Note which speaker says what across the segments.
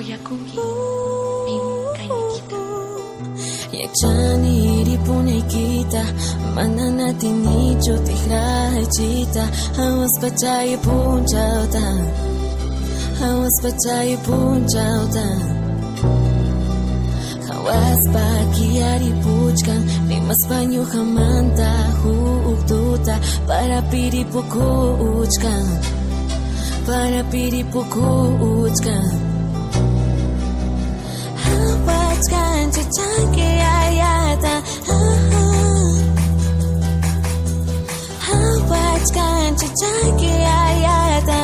Speaker 1: Yakugi Bingkai Nikita.
Speaker 2: Yakchani ripunay kita, mananatini chutihra chita. Hawas pachay punchauta, hawas pachay punchauta. Hawas pa kiari puchkan, rimas panyo hamanta huuktuta. Para piripuku uchkan, para piripuku uchkan. Hawachkan chichanki ayata, hawachkan chichanki ayata,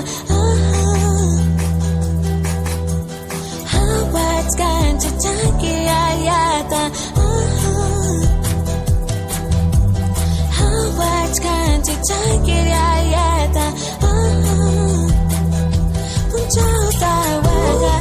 Speaker 2: hawachkan chichanki ayata, hawachkan chichanki ayata. Punchauta waga.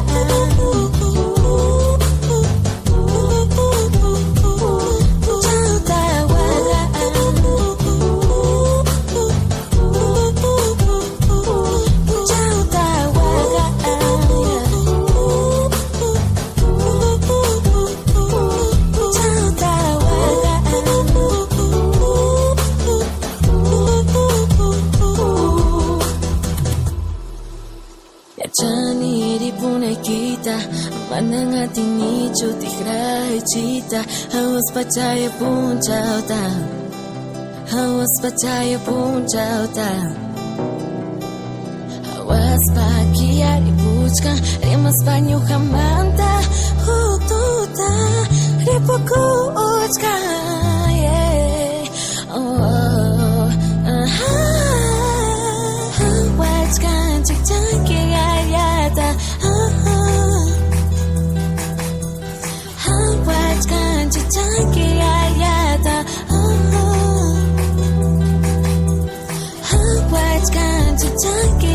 Speaker 2: Yakchani ripunay kita, mananatini chutihra chita. Hawas pachay punchauta, hawas pachay punchauta. Hawas pa kiari puchkan, rimas panyo hamanta hututa. Ripuku uchkan, yeah. Oh, hawachkan chichanki ayata, hawachkan chichanki ayata, hawachkan chichanki